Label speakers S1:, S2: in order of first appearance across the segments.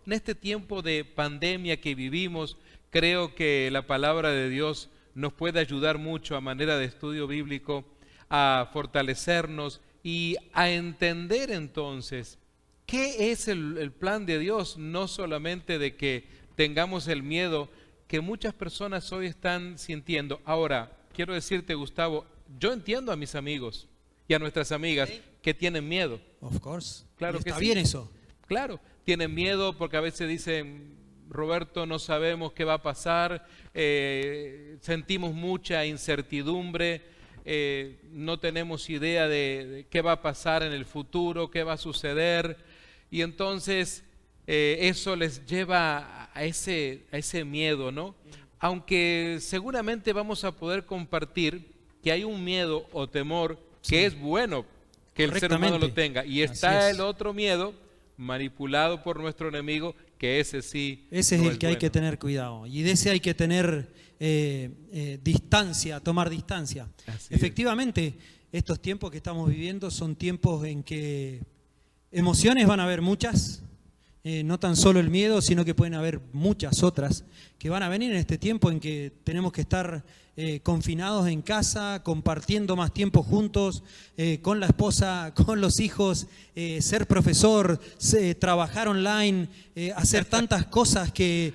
S1: en este tiempo de pandemia que vivimos, creo que la palabra de Dios nos puede ayudar mucho a manera de estudio bíblico a fortalecernos y a entender entonces qué es el plan de Dios, no solamente de que tengamos el miedo que muchas personas hoy están sintiendo. Ahora, quiero decirte, Gustavo, yo entiendo a mis amigos y a nuestras amigas que tienen miedo.
S2: Of course.
S1: Claro
S2: Y
S1: que
S2: está
S1: sí.
S2: bien eso.
S1: Claro, tienen miedo porque a veces dicen, Roberto, no sabemos qué va a pasar, sentimos mucha incertidumbre, no tenemos idea de qué va a pasar en el futuro, qué va a suceder, y entonces eso les lleva a ese miedo, ¿no? Aunque seguramente vamos a poder compartir que hay un miedo o temor que es bueno que el ser humano lo tenga, y está el otro miedo manipulado por nuestro enemigo, que ese sí
S2: ese
S1: no
S2: es el que hay que
S1: bueno.
S2: tener cuidado, y de ese hay que tener distancia, tomar distancia.
S1: Así
S2: Efectivamente, estos tiempos que estamos viviendo son tiempos en que emociones van a haber muchas, no tan solo el miedo, sino que pueden haber muchas otras que van a venir en este tiempo en que tenemos que estar confinados en casa, compartiendo más tiempo juntos, con la esposa, con los hijos, ser profesor, trabajar online, hacer tantas cosas que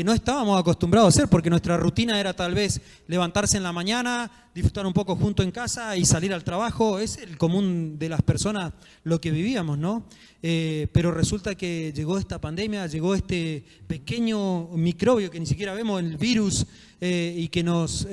S2: no estábamos acostumbrados a hacer, porque nuestra rutina era tal vez levantarse en la mañana, disfrutar un poco junto en casa y salir al trabajo. Es el común de las personas lo que vivíamos, ¿no? Pero resulta que llegó esta pandemia, llegó este pequeño microbio que ni siquiera vemos, el virus, y que nos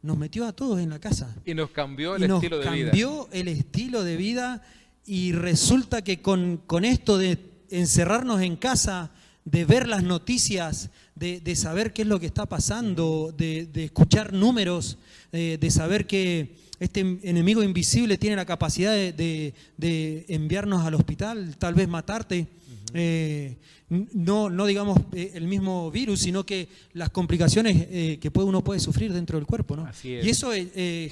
S2: metió a todos en la casa.
S1: Y nos cambió el estilo de vida.
S2: Nos cambió el estilo de vida, y resulta que con esto de encerrarnos en casa, de ver las noticias, de saber qué es lo que está pasando, de escuchar números, de saber que este enemigo invisible tiene la capacidad de enviarnos al hospital, tal vez matarte. No digamos el mismo virus, sino que las complicaciones que uno puede sufrir dentro del cuerpo, ¿no?
S1: Así es.
S2: Y eso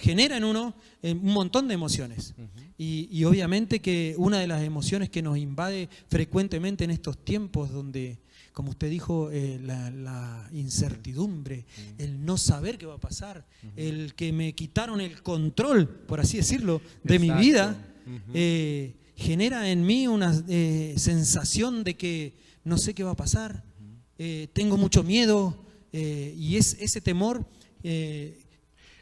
S2: genera en uno un montón de emociones. Y obviamente que una de las emociones que nos invade frecuentemente en estos tiempos donde, como usted dijo, la incertidumbre, el no saber qué va a pasar, el que me quitaron el control, por así decirlo, de mi vida, genera en mí una sensación de que no sé qué va a pasar, tengo mucho miedo, y ese temor...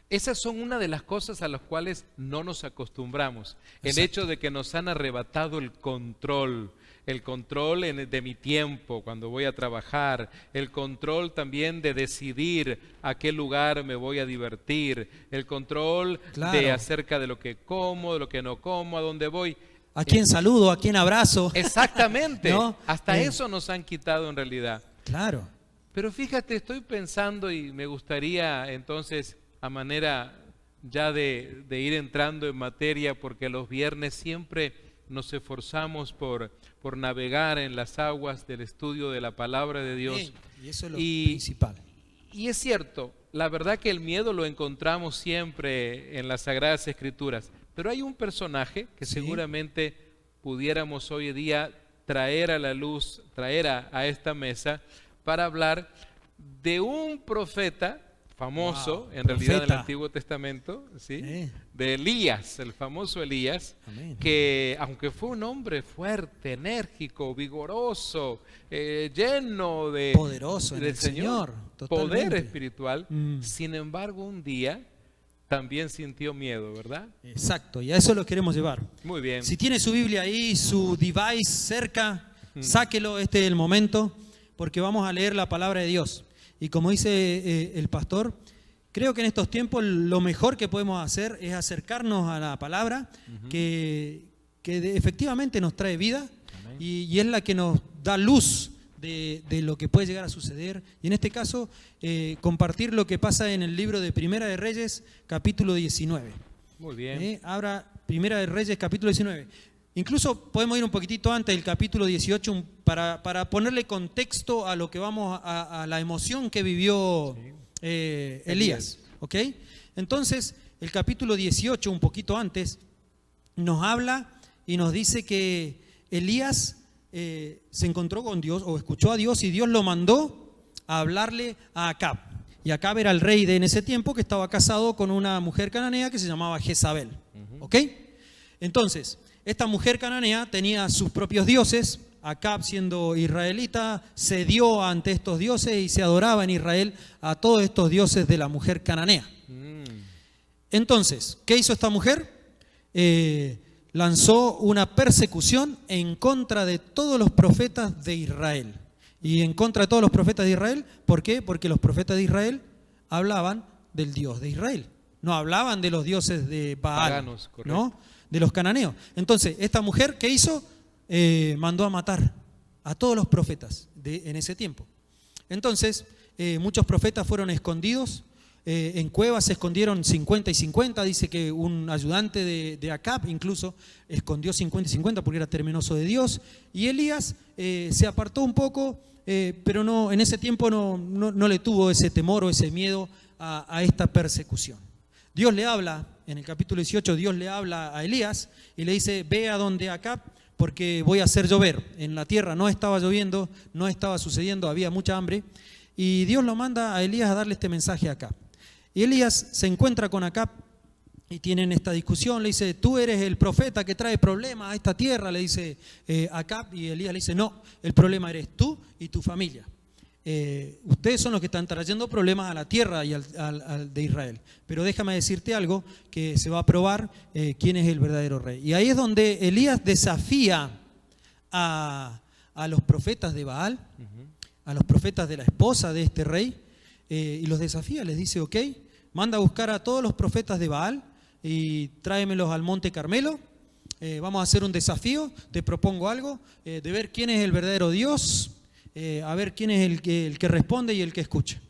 S1: Esas son una de las cosas a las cuales no nos acostumbramos. El
S2: Exacto.
S1: hecho de que nos han arrebatado el control de mi tiempo cuando voy a trabajar, el control también de decidir a qué lugar me voy a divertir, el control de acerca de lo que como, de lo que no como, a dónde voy.
S2: ¿A quién saludo? ¿A quién abrazo?
S1: Exactamente.
S2: ¿No?
S1: Hasta eso nos han quitado en realidad.
S2: Claro.
S1: Pero fíjate, estoy pensando y me gustaría entonces, a manera ya de ir entrando en materia, porque los viernes siempre nos esforzamos por navegar en las aguas del estudio de la palabra de Dios.
S2: Y eso es lo principal.
S1: Y es cierto, la verdad que el miedo lo encontramos siempre en las Sagradas Escrituras, pero hay un personaje que seguramente pudiéramos hoy día traer a la luz, traer a esta mesa para hablar de un profeta famoso, en realidad del Antiguo Testamento, ¿sí? De Elías, el famoso Elías, que aunque fue un hombre fuerte, enérgico, vigoroso, lleno de
S2: poderoso
S1: del
S2: Señor,
S1: poder espiritual, sin embargo un día también sintió miedo, ¿verdad?
S2: Exacto, y a eso lo queremos llevar.
S1: Muy bien.
S2: Si tiene su Biblia ahí, su device cerca, sáquelo, este es el momento, porque vamos a leer la palabra de Dios. Y como dice el pastor, creo que en estos tiempos lo mejor que podemos hacer es acercarnos a la palabra, que efectivamente nos trae vida, y es la que nos da luz de lo que puede llegar a suceder. Y en este caso, compartir lo que pasa en el libro de Primera de Reyes, capítulo 19.
S1: Muy bien.
S2: Abra Primera de Reyes, capítulo 19. Incluso podemos ir un poquitito antes del capítulo 18 para ponerle contexto a lo que vamos a la emoción que vivió Elías. ¿Ok? Entonces, el capítulo 18, un poquito antes, nos habla y nos dice que Elías se encontró con Dios o escuchó a Dios y Dios lo mandó a hablarle a Acab. Y Acab era el rey en ese tiempo que estaba casado con una mujer cananea que se llamaba Jezabel. ¿Ok? Entonces, esta mujer cananea tenía sus propios dioses. Acab, siendo israelita, cedió ante estos dioses y se adoraba en Israel a todos estos dioses de la mujer cananea. Entonces, ¿qué hizo esta mujer? Lanzó una persecución en contra de todos los profetas de Israel. Y en contra de todos los profetas de Israel, ¿por qué? Porque los profetas de Israel hablaban del Dios de Israel. No hablaban de los dioses de Baal,
S1: paganos,
S2: ¿no? De los cananeos. Entonces, esta mujer, ¿qué hizo? Mandó a matar a todos los profetas en ese tiempo. Entonces, muchos profetas fueron escondidos. En cuevas se escondieron 50 y 50, dice que un ayudante de Acab incluso escondió 50 y 50 porque era temeroso de Dios. Y Elías se apartó un poco, pero no, en ese tiempo no le tuvo ese temor o ese miedo a esta persecución. Dios le habla, en el capítulo 18, Dios le habla a Elías y le dice, ve a donde Acab porque voy a hacer llover. En la tierra no estaba lloviendo, no estaba sucediendo, había mucha hambre. Y Dios lo manda a Elías a darle este mensaje a Acab. Y Elías se encuentra con Acab y tienen esta discusión. Le dice, tú eres el profeta que trae problemas a esta tierra, le dice Acab. Y Elías le dice, no, el problema eres tú y tu familia. Ustedes son los que están trayendo problemas a la tierra y al de Israel. Pero déjame decirte algo que se va a probar quién es el verdadero rey. Y ahí es donde Elías desafía a los profetas de Baal, a los profetas de la esposa de este rey, y los desafía, les dice, ok, manda a buscar a todos los profetas de Baal y tráemelos al monte Carmelo. Vamos a hacer un desafío, te propongo algo, de ver quién es el verdadero Dios, a ver quién es el que responde y el que escucha.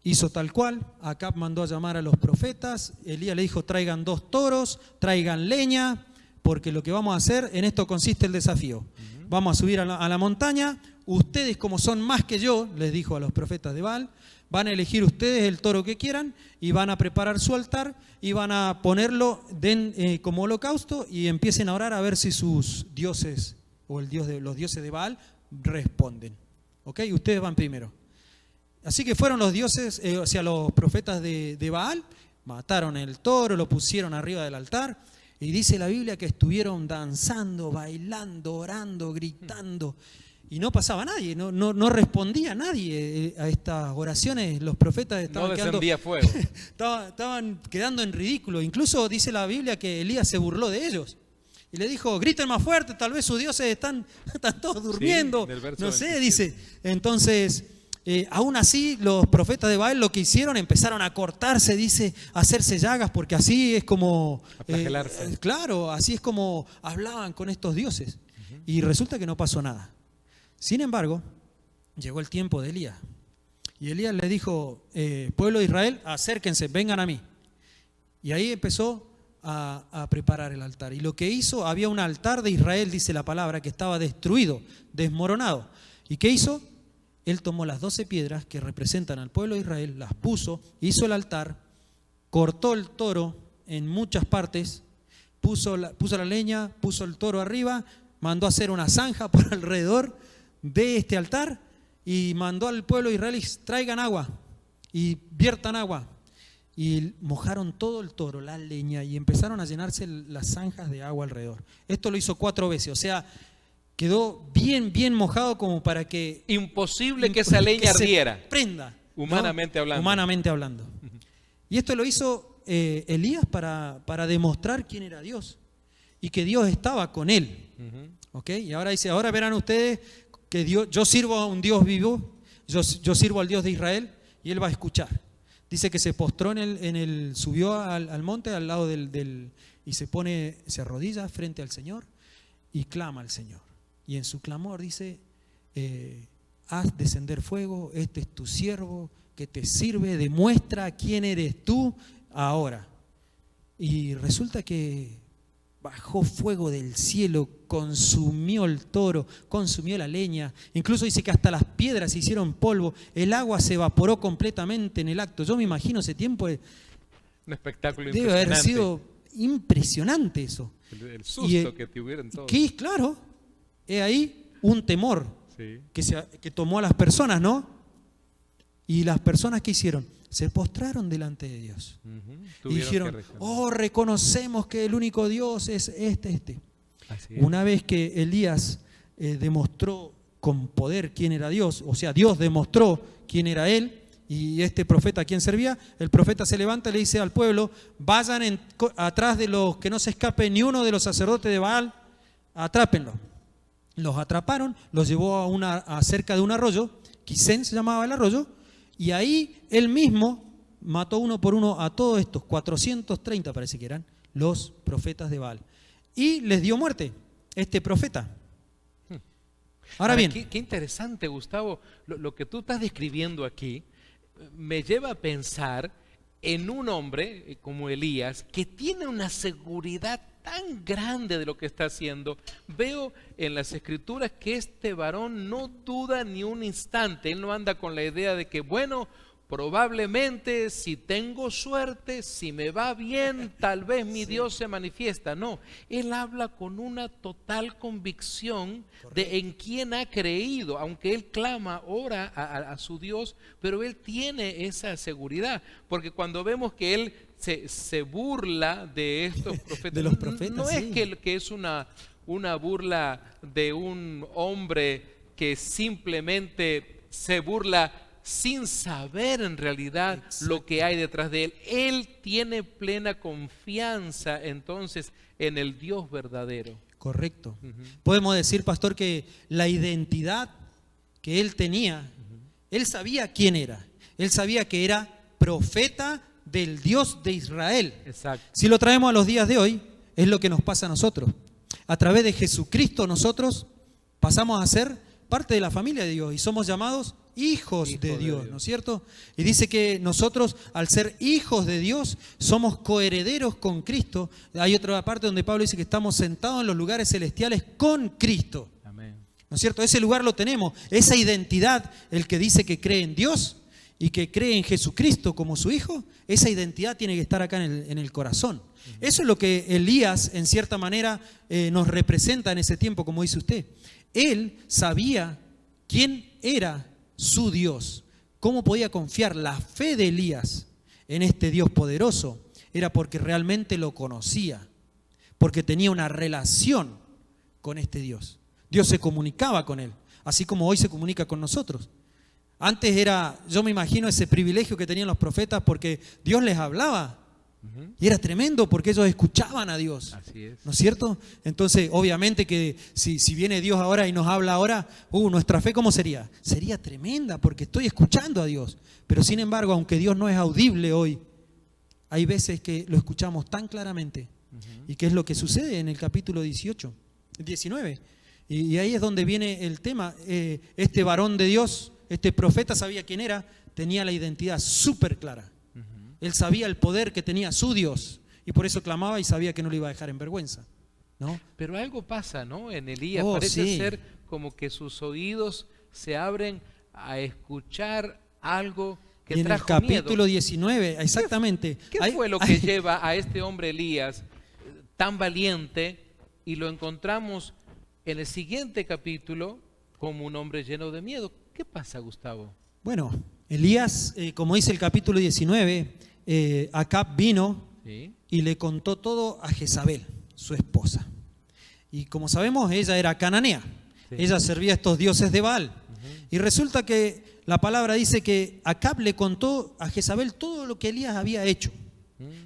S2: Hizo tal cual. Acab mandó a llamar a los profetas. Elías le dijo, traigan 2 toros, traigan leña, porque lo que vamos a hacer, en esto consiste el desafío. Vamos a subir a la montaña. Ustedes, como son más que yo, les dijo a los profetas de Baal, van a elegir ustedes el toro que quieran y van a preparar su altar y van a ponerlo como holocausto y empiecen a orar a ver si sus dioses o los dioses de Baal responden. ¿Ok? Ustedes van primero. Así que fueron los dioses, los profetas de Baal, mataron el toro, lo pusieron arriba del altar y dice la Biblia que estuvieron danzando, bailando, orando, gritando. Y no pasaba nadie, no respondía nadie a estas oraciones. Los profetas estaban
S1: fuego.
S2: estaban quedando en ridículo. Incluso dice la Biblia que Elías se burló de ellos. Y le dijo, griten más fuerte, tal vez sus dioses están todos durmiendo. Sí, no sé, 27. Dice. Entonces, aún así, los profetas de Baal lo que hicieron, empezaron a cortarse, dice, a hacerse llagas, porque así es como... claro, así es como hablaban con estos dioses. Y resulta que no pasó nada. Sin embargo, llegó el tiempo de Elías. Y Elías le dijo, pueblo de Israel, acérquense, vengan a mí. Y ahí empezó a preparar el altar. Y lo que hizo, había un altar de Israel, dice la palabra, que estaba destruido, desmoronado. ¿Y qué hizo? Él tomó las 12 piedras que representan al pueblo de Israel, las puso, hizo el altar, cortó el toro en muchas partes, puso la leña, puso el toro arriba, mandó a hacer una zanja por alrededor de este altar y mandó al pueblo de Israel, traigan agua y viertan agua. Y mojaron todo el toro, la leña, y empezaron a llenarse las zanjas de agua alrededor. Esto lo hizo 4 veces, o sea, quedó bien mojado como para que...
S1: Imposible que esa leña ardiera.
S2: Prenda.
S1: Humanamente hablando.
S2: Humanamente hablando. Y esto lo hizo Elías para demostrar quién era Dios y que Dios estaba con él. ¿Ok? Y ahora dice, ahora verán ustedes que yo sirvo a un Dios vivo, yo sirvo al Dios de Israel y Él va a escuchar. Dice que se postró subió al monte al lado y se arrodilla frente al Señor y clama al Señor. Y en su clamor dice, haz descender fuego, este es tu siervo que te sirve, demuestra quién eres tú ahora. Y resulta que bajó fuego del cielo, consumió el toro, consumió la leña. Incluso dice que hasta las piedras se hicieron polvo. El agua se evaporó completamente en el acto. Yo me imagino ese tiempo.
S1: Un espectáculo
S2: debe haber sido impresionante eso.
S1: El susto que tuvieron todos.
S2: Claro. He ahí un temor
S1: Sí.
S2: que tomó a las personas, ¿no? Y las personas, ¿qué hicieron? Se postraron delante de Dios.
S1: Ujú.
S2: Y
S1: Tuvieron
S2: dijeron,
S1: que reconocer.
S2: oh, reconocemos que el único Dios es este.
S1: Así es.
S2: Una vez que Elías demostró con poder quién era Dios, o sea, Dios demostró quién era él, y este profeta a quién servía, el profeta se levanta y le dice al pueblo, vayan atrás de los que no se escape ni uno de los sacerdotes de Baal, atrápenlo. Los atraparon, los llevó a cerca de un arroyo, Quisén se llamaba el arroyo, y ahí él mismo mató uno por uno a todos estos, 430 parece que eran, los profetas de Baal. Y les dio muerte, este profeta. Ahora bien,
S1: qué interesante, Gustavo, lo que tú estás describiendo aquí me lleva a pensar en un hombre como Elías que tiene una seguridad tan grande de lo que está haciendo. Veo en las escrituras que este varón no duda ni un instante. Él no anda con la idea de que, bueno, probablemente si tengo suerte, si me va bien, tal vez mi Dios se manifiesta. No, él habla con una total convicción de en quién ha creído, aunque él clama, ora a su Dios, pero él tiene esa seguridad, porque cuando vemos que él se burla de estos profetas,
S2: de los profetas,
S1: no es
S2: sí.
S1: que es una burla de un hombre que simplemente se burla sin saber en realidad lo que hay detrás de él. Él tiene plena confianza entonces en el Dios verdadero.
S2: correcto. Podemos decir, pastor, que la identidad que él tenía, él sabía quién era. Él sabía que era profeta del Dios de Israel.
S1: Exacto.
S2: Si lo traemos a los días de hoy, es lo que nos pasa a nosotros. A través de Jesucristo nosotros pasamos a ser parte de la familia de Dios y somos llamados hijos de Dios, ¿no es cierto? Y dice que nosotros, al ser hijos de Dios, somos coherederos con Cristo. Hay otra parte donde Pablo dice que estamos sentados en los lugares celestiales con Cristo.
S1: Amén.
S2: ¿No es cierto? Ese lugar lo tenemos, esa identidad, el que dice que cree en Dios y que cree en Jesucristo como su hijo, esa identidad tiene que estar acá en el corazón. Eso es lo que Elías, en cierta manera, nos representa en ese tiempo, como dice usted. Él sabía quién era su Dios. ¿Cómo podía confiar? La fe de Elías en este Dios poderoso era porque realmente lo conocía, porque tenía una relación con este Dios. Dios se comunicaba con él, así como hoy se comunica con nosotros. Antes era, yo me imagino ese privilegio que tenían los profetas porque Dios les hablaba. Y era tremendo porque ellos escuchaban a Dios.
S1: Así es.
S2: ¿No es cierto? Entonces, obviamente que si viene Dios ahora y nos habla ahora, nuestra fe, ¿cómo sería? Sería tremenda porque estoy escuchando a Dios. Pero sin embargo, aunque Dios no es audible hoy, hay veces que lo escuchamos tan claramente. ¿Y qué es lo que sucede en el capítulo 19? Y ahí es donde viene el tema. Este varón de Dios, este profeta sabía quién era, tenía la identidad súper clara. Él sabía el poder que tenía su Dios y por eso clamaba y sabía que no le iba a dejar en vergüenza, ¿no?
S1: Pero algo pasa, ¿no? En Elías
S2: Sí.
S1: ser como que sus oídos se abren a escuchar algo que
S2: Y en el
S1: trajo
S2: capítulo
S1: miedo.
S2: 19, exactamente.
S1: ¿Qué fue lo que lleva a este hombre Elías tan valiente y lo encontramos en el siguiente capítulo como un hombre lleno de miedo? ¿Qué pasa, Gustavo?
S2: Bueno, Elías, como dice el capítulo 19, Acab vino
S1: ¿Sí?
S2: y le contó todo a Jezabel, su esposa. Y como sabemos, ella era cananea.
S1: Sí.
S2: Ella servía a estos dioses de Baal. Y resulta que la palabra dice que Acab le contó a Jezabel todo lo que Elías había hecho.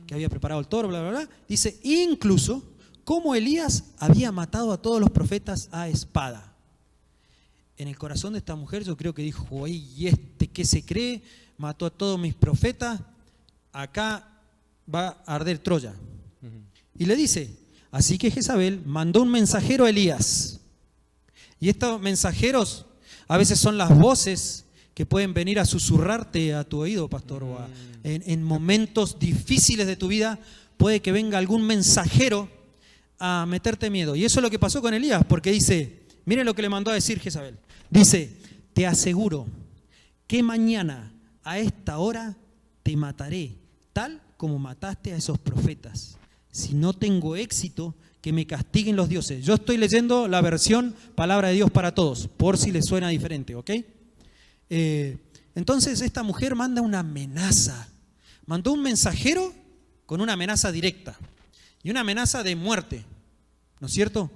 S2: Que había preparado el toro, bla, bla, bla. Dice, incluso, cómo Elías había matado a todos los profetas a espada. En el corazón de esta mujer yo creo que dijo, oye, ¿y este qué se cree? Mató a todos mis profetas, acá va a arder Troya. Y le dice, así que Jezabel mandó un mensajero a Elías. Y estos mensajeros a veces son las voces que pueden venir a susurrarte a tu oído, pastor. O en momentos difíciles de tu vida puede que venga algún mensajero a meterte miedo. Y eso es lo que pasó con Elías, porque dice, miren lo que le mandó a decir Jezabel. Dice, te aseguro que mañana a esta hora te mataré, tal como mataste a esos profetas. si no tengo éxito, que me castiguen los dioses. Yo estoy leyendo la versión Palabra de Dios para Todos, por si les suena diferente, ¿ok? Entonces esta mujer manda una amenaza. Mandó un mensajero con una amenaza directa y una amenaza de muerte, ¿no es cierto?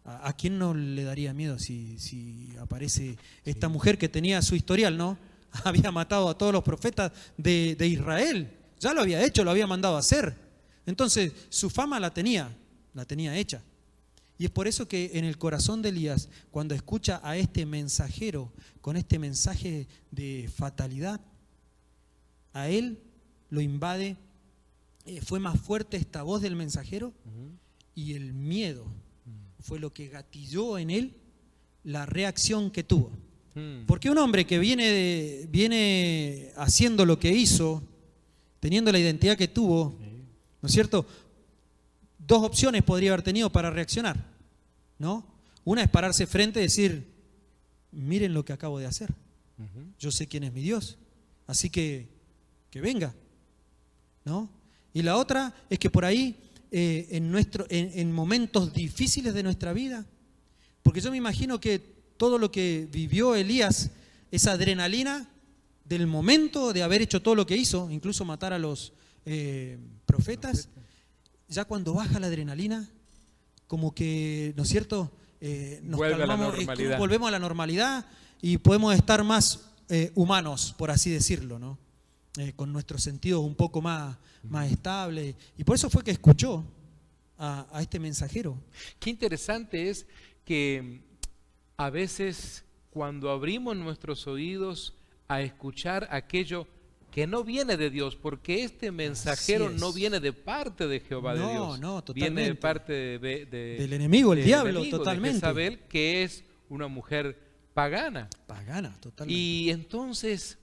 S2: ¿A quién no le daría miedo si aparece esta mujer que tenía su historial, ¿no? Había matado a todos los profetas de Israel. Ya lo había hecho, lo había mandado a hacer. Entonces su fama la tenía hecha. Y es por eso que en el corazón de Elías, cuando escucha a este mensajero con este mensaje de fatalidad, a él lo invade, fue más fuerte esta voz del mensajero y el miedo fue lo que gatilló en él la reacción que tuvo. Porque un hombre que viene haciendo lo que hizo, teniendo la identidad que tuvo, ¿no es cierto? Dos opciones podría haber tenido para reaccionar, ¿no? Una es pararse frente y decir, miren lo que acabo de hacer. Yo sé quién es mi Dios, así que venga, ¿no? Y la otra es que por ahí, en momentos difíciles de nuestra vida, porque yo me imagino que todo lo que vivió Elías, esa adrenalina del momento de haber hecho todo lo que hizo, incluso matar a los profetas, ya cuando baja la adrenalina, como que, ¿no es cierto? Nos calmamos, volvemos a la normalidad y podemos estar más humanos, por así decirlo, ¿no? Con nuestros sentidos un poco más estables. Y por eso fue que escuchó a este mensajero.
S1: Qué interesante es que a veces cuando abrimos nuestros oídos a escuchar aquello que no viene de Dios, porque este mensajero no viene de parte de Jehová de Dios.
S2: No, totalmente.
S1: Viene de parte
S2: del enemigo, el diablo,
S1: enemigo,
S2: totalmente.
S1: De Jezabel, que es una mujer pagana.
S2: Pagana, totalmente.
S1: Y entonces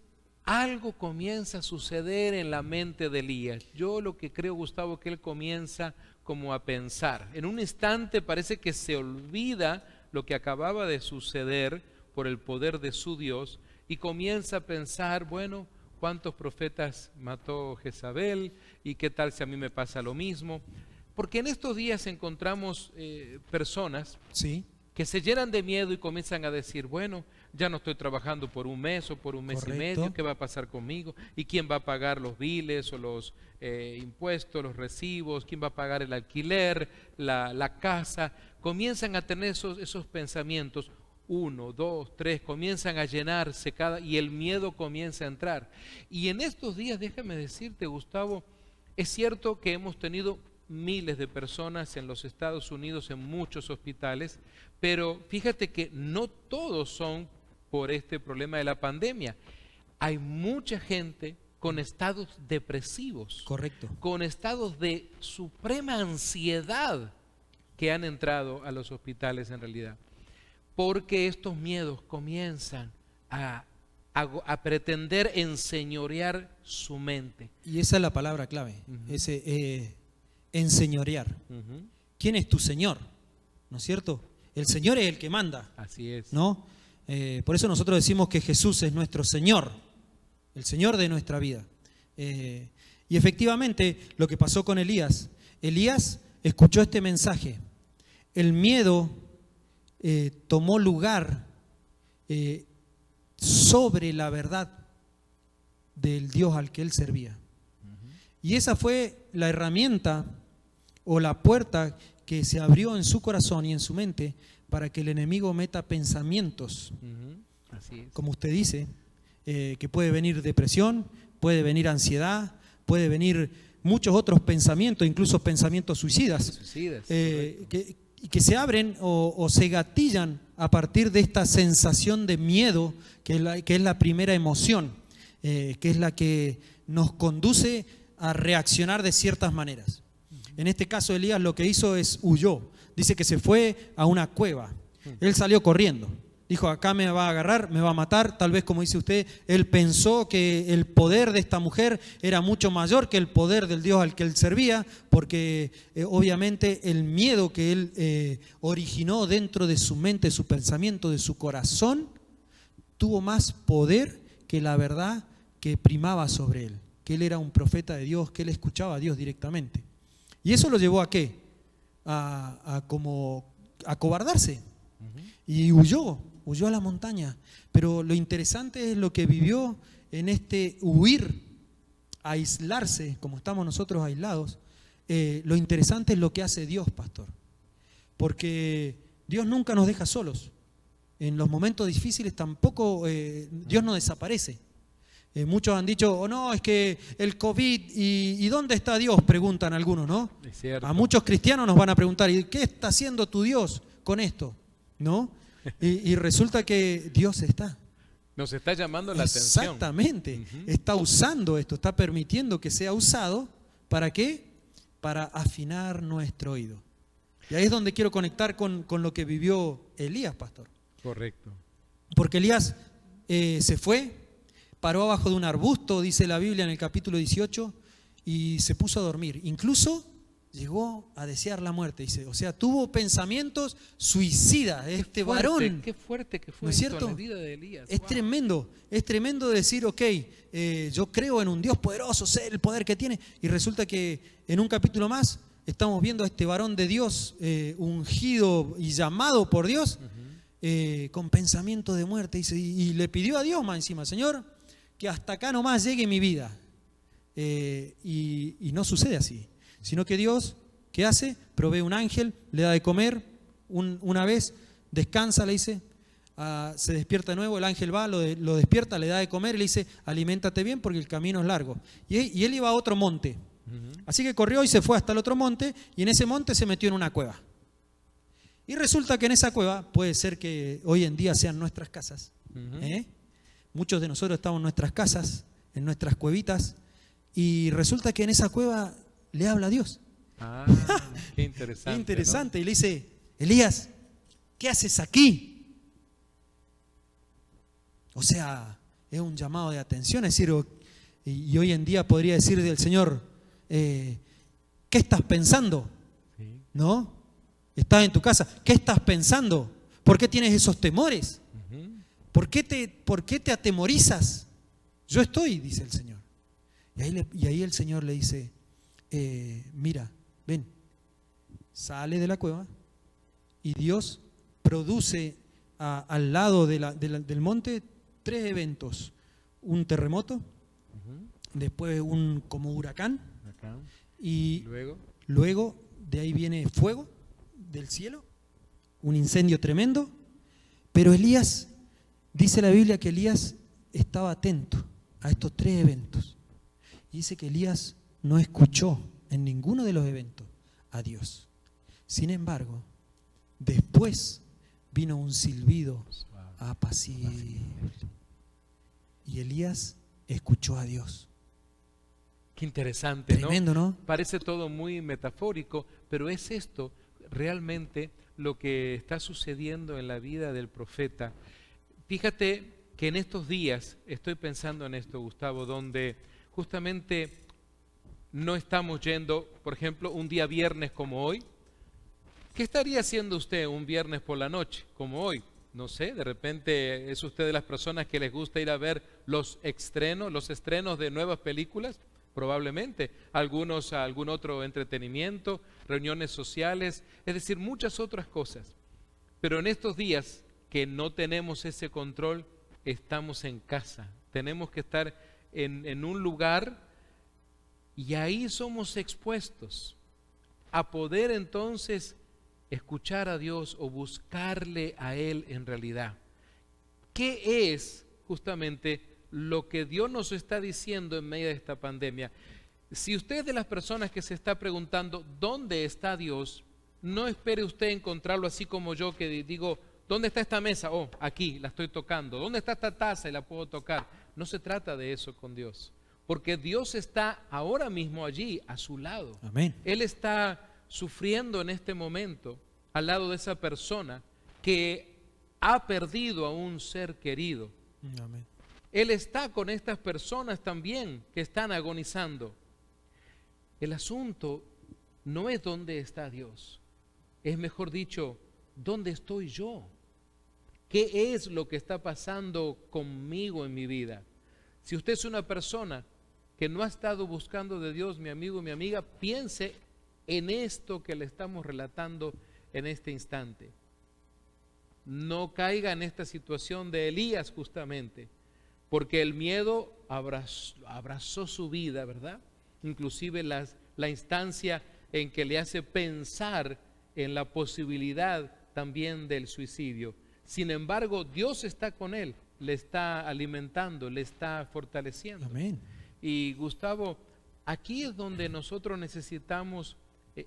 S1: algo comienza a suceder en la mente de Elías. Yo lo que creo, Gustavo, que él comienza como a pensar. En un instante parece que se olvida lo que acababa de suceder por el poder de su Dios y comienza a pensar, bueno, ¿cuántos profetas mató Jezabel? ¿Y qué tal si a mí me pasa lo mismo? Porque en estos días encontramos personas que se llenan de miedo y comienzan a decir, bueno, ya no estoy trabajando por un mes o por un mes y medio, ¿qué va a pasar conmigo? ¿Y quién va a pagar los biles o los impuestos, los recibos? ¿Quién va a pagar el alquiler, la casa? Comienzan a tener esos pensamientos. 1, 2, 3, comienzan a llenarse y el miedo comienza a entrar. Y en estos días, déjame decirte, Gustavo, es cierto que hemos tenido miles de personas en los Estados Unidos en muchos hospitales, pero fíjate que no todos son por este problema de la pandemia. Hay mucha gente con estados depresivos, con estados de suprema ansiedad que han entrado a los hospitales en realidad. Porque estos miedos comienzan a pretender enseñorear su mente.
S2: Y esa es la palabra clave, enseñorear. ¿Quién es tu Señor? ¿No es cierto? El Señor es el que manda.
S1: Así es.
S2: ¿No? Por eso nosotros decimos que Jesús es nuestro Señor, el Señor de nuestra vida. Y efectivamente lo que pasó con Elías escuchó este mensaje. El miedo tomó lugar sobre la verdad del Dios al que él servía. Y esa fue la herramienta o la puerta que se abrió en su corazón y en su mente para que el enemigo meta pensamientos,
S1: así es,
S2: como usted dice, que puede venir depresión, puede venir ansiedad, puede venir muchos otros pensamientos, incluso pensamientos suicidas, que se abren o se gatillan a partir de esta sensación de miedo, que es la primera emoción, que es la que nos conduce a reaccionar de ciertas maneras. En este caso Elías lo que hizo es huyó. Dice que se fue a una cueva. Él salió corriendo. Dijo, acá me va a agarrar, me va a matar. Tal vez, como dice usted, él pensó que el poder de esta mujer era mucho mayor que el poder del Dios al que él servía, porque obviamente el miedo que él originó dentro de su mente, su pensamiento, de su corazón, tuvo más poder que la verdad que primaba sobre él, que él era un profeta de Dios, que él escuchaba a Dios directamente. ¿Y eso lo llevó a qué? Como a cobardarse. Y huyó a la montaña. Pero lo interesante es lo que vivió en este huir, aislarse, como estamos nosotros aislados. Lo interesante es lo que hace Dios, pastor. Porque Dios nunca nos deja solos. En los momentos difíciles tampoco Dios no desaparece. Muchos han dicho, no, es que el COVID, ¿y dónde está Dios? Preguntan algunos, ¿no?
S1: Es cierto.
S2: A muchos cristianos nos van a preguntar, ¿y qué está haciendo tu Dios con esto? ¿No? Y resulta que Dios está.
S1: Nos está llamando la atención.
S2: Exactamente. Está usando esto, está permitiendo que sea usado. ¿Para qué? Para afinar nuestro oído. Y ahí es donde quiero conectar con lo que vivió Elías, pastor.
S1: Correcto.
S2: Porque Elías se fue, paró abajo de un arbusto, dice la Biblia en el capítulo 18, y se puso a dormir. Incluso llegó a desear la muerte, dice. O sea, tuvo pensamientos suicidas. Varón.
S1: Qué fuerte que fue,
S2: ¿no es cierto?
S1: la vida de Elías.
S2: Es tremendo decir, ok, yo creo en un Dios poderoso, sé el poder que tiene. Y resulta que en un capítulo más estamos viendo a este varón de Dios, ungido y llamado por Dios, con pensamiento de muerte. Dice, y le pidió a Dios más encima, Señor, que hasta acá nomás llegue mi vida. Y no sucede así, sino que Dios, ¿qué hace? Provee un ángel, le da de comer una vez, descansa, le dice, se despierta de nuevo, el ángel va, lo despierta, le da de comer y le dice, aliméntate bien porque el camino es largo. Y él iba a otro monte. Así que corrió y se fue hasta el otro monte, y en ese monte se metió en una cueva. Y resulta que en esa cueva, puede ser que hoy en día sean nuestras casas. Muchos de nosotros estamos en nuestras casas, en nuestras cuevitas, y resulta que en esa cueva le habla a Dios.
S1: Qué interesante.
S2: Qué interesante.
S1: ¿No?
S2: Y le dice, Elías, ¿qué haces aquí? O sea, es un llamado de atención. Es decir, y hoy en día podría decir del Señor, ¿qué estás pensando?
S1: Sí.
S2: ¿No? Estás en tu casa, ¿qué estás pensando? ¿Por qué tienes esos temores? ¿Por qué te atemorizas? Yo estoy, dice el Señor. Y ahí el Señor le dice, mira, ven, sale de la cueva, y Dios produce al lado del monte 3 eventos. Un terremoto, después un como huracán, y luego de ahí viene fuego del cielo, un incendio tremendo. Pero Elías, dice la Biblia que Elías estaba atento a estos 3 eventos. Y dice que Elías no escuchó en ninguno de los eventos a Dios. Sin embargo, después vino un silbido apacible. Y Elías escuchó a Dios.
S1: Qué interesante,
S2: Tremendo, ¿no?
S1: Parece todo muy metafórico, pero es esto realmente lo que está sucediendo en la vida del profeta. Fíjate que en estos días, estoy pensando en esto, Gustavo, donde justamente no estamos yendo, por ejemplo, un día viernes como hoy. ¿Qué estaría haciendo usted un viernes por la noche como hoy? No sé, de repente es usted de las personas que les gusta ir a ver los estrenos de nuevas películas. Probablemente, algunos a algún otro entretenimiento, reuniones sociales, es decir, muchas otras cosas. Pero en estos días que no tenemos ese control, estamos en casa. Tenemos que estar en un lugar, y ahí somos expuestos a poder entonces escuchar a Dios o buscarle a Él en realidad. ¿Qué es justamente lo que Dios nos está diciendo en medio de esta pandemia? Si usted es de las personas que se está preguntando ¿dónde está Dios? No espere usted encontrarlo así como yo, que digo, ¿dónde está esta mesa? Oh, aquí la estoy tocando. ¿Dónde está esta taza y la puedo tocar? No se trata de eso con Dios, porque Dios está ahora mismo allí a su lado.
S2: Amén.
S1: Él está sufriendo en este momento al lado de esa persona que ha perdido a un ser querido.
S2: Amén.
S1: Él está con estas personas también que están agonizando. El asunto no es dónde está Dios, es mejor dicho, ¿dónde estoy yo? ¿Qué es lo que está pasando conmigo en mi vida? Si usted es una persona que no ha estado buscando de Dios, mi amigo, mi amiga, piense en esto que le estamos relatando en este instante. No caiga en esta situación de Elías justamente, porque el miedo abrazó su vida, ¿verdad? Inclusive la instancia en que le hace pensar en la posibilidad también del suicidio. Sin embargo, Dios está con él, le está alimentando, le está fortaleciendo.
S2: Amén.
S1: Y Gustavo, aquí es donde nosotros necesitamos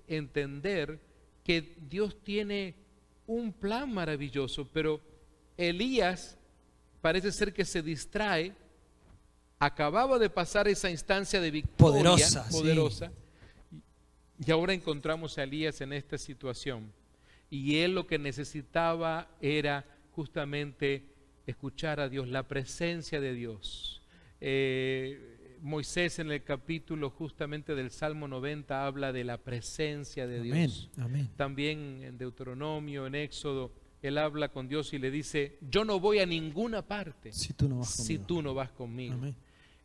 S1: entender que Dios tiene un plan maravilloso, pero Elías parece ser que se distrae, acababa de pasar esa instancia de victoria poderosa, sí. Y ahora encontramos a Elías en esta situación. Y él lo que necesitaba era justamente escuchar a Dios, la presencia de Dios. Moisés en el capítulo justamente del Salmo 90 habla de la presencia de Dios.
S2: Amén.
S1: También en Deuteronomio, en Éxodo, él habla con Dios y le dice: yo no voy a ninguna parte
S2: si tú no vas conmigo.
S1: Si tú no vas conmigo.
S2: Amén.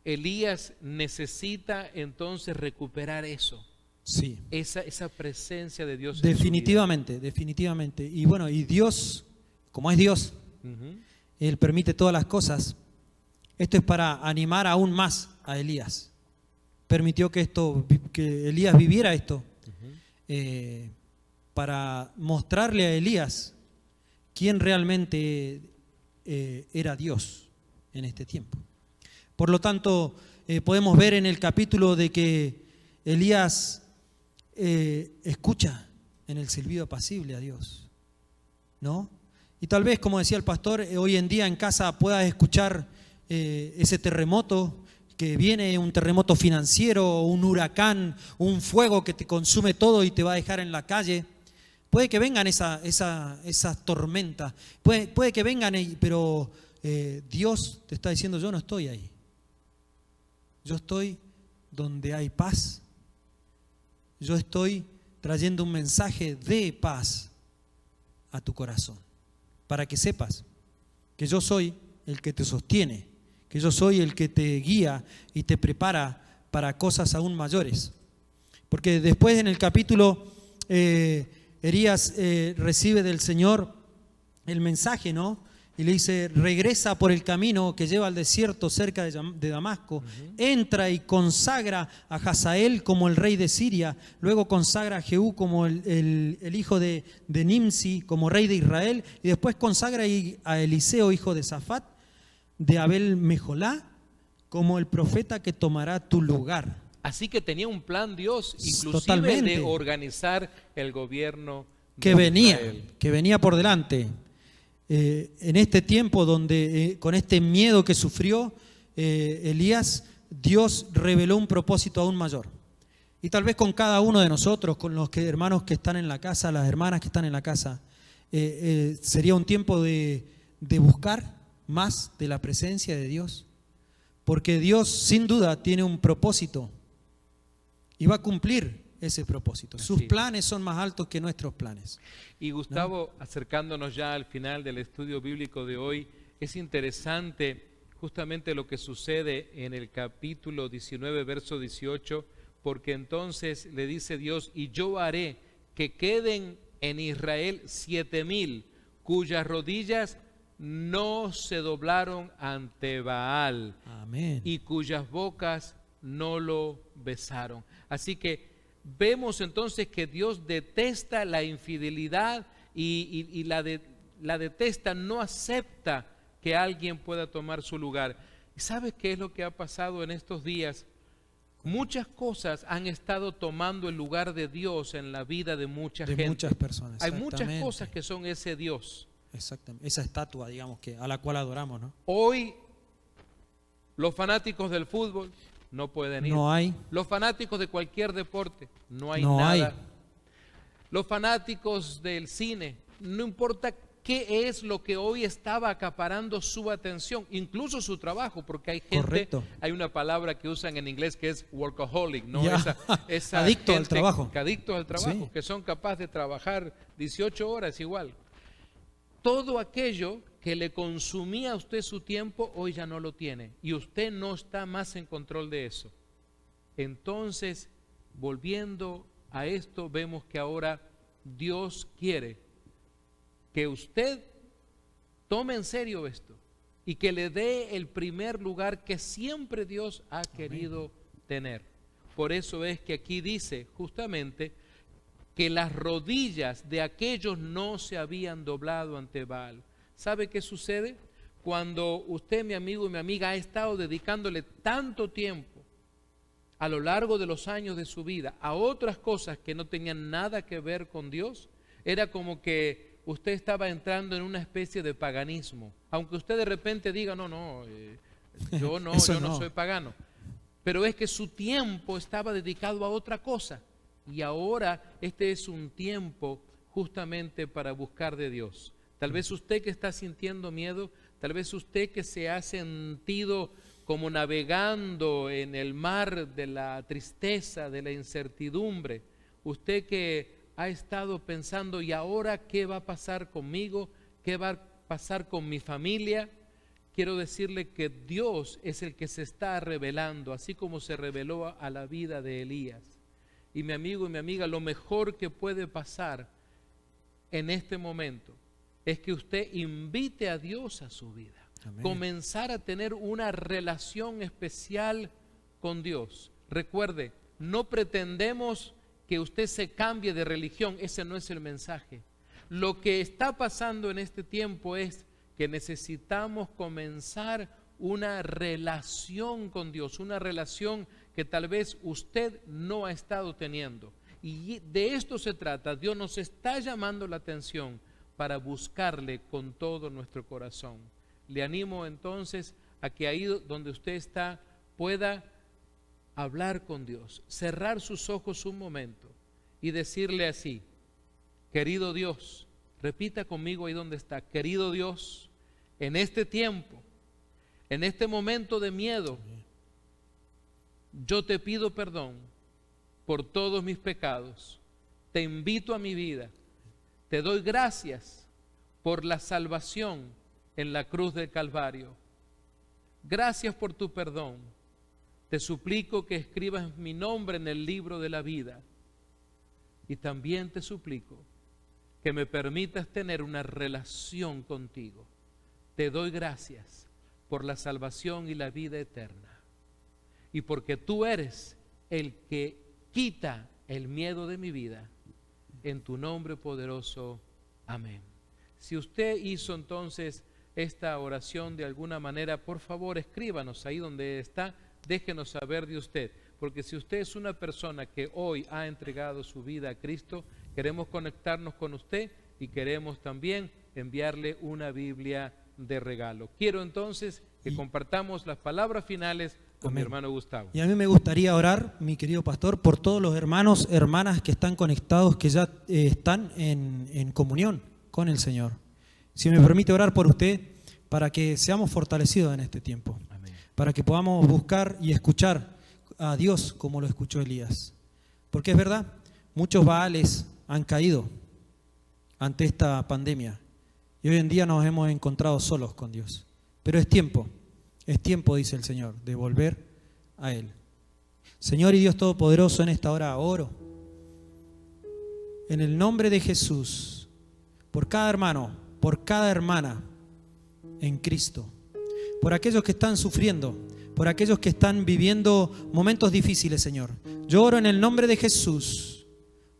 S1: Elías necesita entonces recuperar eso.
S2: Sí.
S1: Esa presencia de Dios.
S2: Definitivamente. Y bueno, y Dios, como es Dios, Él permite todas las cosas. Esto es para animar aún más a Elías. Permitió que Elías viviera esto, para mostrarle a Elías quién realmente era Dios en este tiempo. Por lo tanto, podemos ver en el capítulo de que Elías escucha en el silbido apacible a Dios, ¿no? Y tal vez, como decía el pastor, hoy en día en casa puedas escuchar ese terremoto que viene, un terremoto financiero, un huracán, un fuego que te consume todo y te va a dejar en la calle. Puede que vengan esas tormentas, puede que vengan, pero Dios te está diciendo: yo no estoy ahí. Yo estoy donde hay paz. Yo estoy trayendo un mensaje de paz a tu corazón, para que sepas que yo soy el que te sostiene, que yo soy el que te guía y te prepara para cosas aún mayores. Porque después en el capítulo Elías recibe del Señor el mensaje, ¿no? Y le dice: regresa por el camino que lleva al desierto cerca de Damasco, entra y consagra a Hazael como el rey de Siria, luego consagra a Jehú como el hijo de Nimsi como rey de Israel, y después consagra a Eliseo, hijo de Safat, de Abel Mejolá, como el profeta que tomará tu lugar.
S1: Así que tenía un plan Dios, inclusive
S2: Totalmente.
S1: De organizar el gobierno
S2: que venía por delante. En este tiempo donde con este miedo que sufrió Elías, Dios reveló un propósito aún mayor. Y tal vez con cada uno de nosotros, con los hermanos que están en la casa, las hermanas que están en la casa, sería un tiempo de buscar más de la presencia de Dios, porque Dios sin duda tiene un propósito y va a cumplir ese propósito. Sus planes son más altos que nuestros planes.
S1: Y Gustavo, ¿no? Acercándonos ya al final del estudio bíblico de hoy, es interesante justamente lo que sucede en el capítulo 19, verso 18, porque entonces le dice Dios: y yo haré que queden en Israel 7,000 cuyas rodillas no se doblaron ante Baal.
S2: Amén.
S1: Y cuyas bocas no lo besaron. Así que vemos entonces que Dios detesta la infidelidad y la detesta, no acepta que alguien pueda tomar su lugar. ¿Y sabes qué es lo que ha pasado en estos días? Muchas cosas han estado tomando el lugar de Dios en la vida de mucha gente.
S2: De muchas personas.
S1: Hay muchas cosas que son ese Dios.
S2: Exactamente. Esa estatua, digamos, a la cual adoramos, ¿no?
S1: Hoy los fanáticos del fútbol no pueden ir.
S2: No hay.
S1: Los fanáticos de cualquier deporte, no hay nada. Los fanáticos del cine, no importa qué es lo que hoy estaba acaparando su atención, incluso su trabajo, porque hay gente,
S2: correcto,
S1: hay una palabra que usan en inglés que es workaholic, ¿no? Esa
S2: adicto
S1: gente
S2: al trabajo.
S1: Adictos al trabajo,
S2: sí,
S1: que son capaces de trabajar 18 horas igual. Todo aquello que le consumía a usted su tiempo, hoy ya no lo tiene. Y usted no está más en control de eso. Entonces, volviendo a esto vemos que ahora Dios quiere que usted tome en serio esto y que le dé el primer lugar que siempre Dios ha querido tener. Por eso es que aquí dice justamente que las rodillas de aquellos no se habían doblado ante Baal. ¿Sabe qué sucede? Cuando usted, mi amigo y mi amiga, ha estado dedicándole tanto tiempo a lo largo de los años de su vida a otras cosas que no tenían nada que ver con Dios, era como que usted estaba entrando en una especie de paganismo. Aunque usted de repente diga, yo no soy pagano. Pero es que su tiempo estaba dedicado a otra cosa. Y ahora este es un tiempo justamente para buscar de Dios. Tal vez usted que está sintiendo miedo, tal vez usted que se ha sentido como navegando en el mar de la tristeza, de la incertidumbre, usted que ha estado pensando, ¿y ahora qué va a pasar conmigo? ¿Qué va a pasar con mi familia? Quiero decirle que Dios es el que se está revelando, así como se reveló a la vida de Elías. Y mi amigo y mi amiga, lo mejor que puede pasar en este momento es que usted invite a Dios a su vida. Amén. Comenzar a tener una relación especial con Dios. Recuerde, no pretendemos que usted se cambie de religión, ese no es el mensaje. Lo que está pasando en este tiempo es que necesitamos comenzar una relación con Dios, una relación que tal vez usted no ha estado teniendo. Y de esto se trata. Dios nos está llamando la atención para buscarle con todo nuestro corazón. Le animo entonces a que ahí donde usted está pueda hablar con Dios, cerrar sus ojos un momento y decirle así: querido Dios, repita conmigo ahí donde está, querido Dios, en este tiempo, en este momento de miedo, yo te pido perdón por todos mis pecados, te invito a mi vida, te doy gracias por la salvación en la cruz del Calvario. Gracias por tu perdón. Te suplico que escribas mi nombre en el libro de la vida. Y también te suplico que me permitas tener una relación contigo. Te doy gracias por la salvación y la vida eterna. Y porque tú eres el que quita el miedo de mi vida. En tu nombre poderoso. Amén. Si usted hizo entonces esta oración de alguna manera, por favor escríbanos ahí donde está, déjenos saber de usted, porque si usted es una persona que hoy ha entregado su vida a Cristo, queremos conectarnos con usted y queremos también enviarle una Biblia de regalo. Quiero entonces que compartamos las palabras finales con mi hermano Gustavo.
S2: Y a mí me gustaría orar, mi querido pastor, por todos los hermanos, hermanas que están conectados, que ya están en comunión con el Señor. Si me permite orar por usted, para que seamos fortalecidos en este tiempo. Amén. Para que podamos buscar y escuchar a Dios como lo escuchó Elías. Porque es verdad, muchos Baales han caído ante esta pandemia. Y hoy en día nos hemos encontrado solos con Dios. Pero es tiempo, dice el Señor, de volver a Él. Señor y Dios Todopoderoso, en esta hora oro, en el nombre de Jesús, por cada hermano, por cada hermana en Cristo, por aquellos que están sufriendo, por aquellos que están viviendo momentos difíciles, Señor. Yo oro en el nombre de Jesús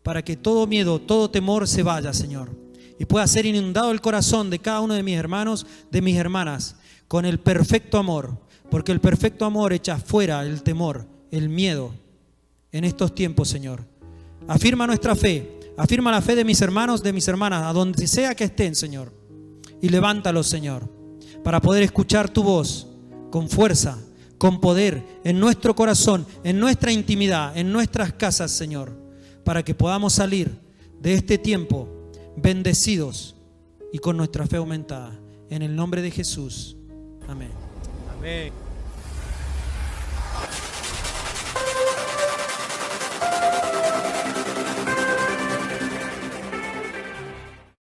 S2: para que todo miedo, todo temor se vaya, Señor, y pueda ser inundado el corazón de cada uno de mis hermanos, de mis hermanas, con el perfecto amor, porque el perfecto amor echa fuera el temor, el miedo en estos tiempos, Señor. Afirma nuestra fe, afirma la fe de mis hermanos, de mis hermanas, a donde sea que estén, Señor, y levántalos, Señor, para poder escuchar tu voz con fuerza, con poder, en nuestro corazón, en nuestra intimidad, en nuestras casas, Señor, para que podamos salir de este tiempo bendecidos y con nuestra fe aumentada. En el nombre de Jesús. Amén.
S1: Amén.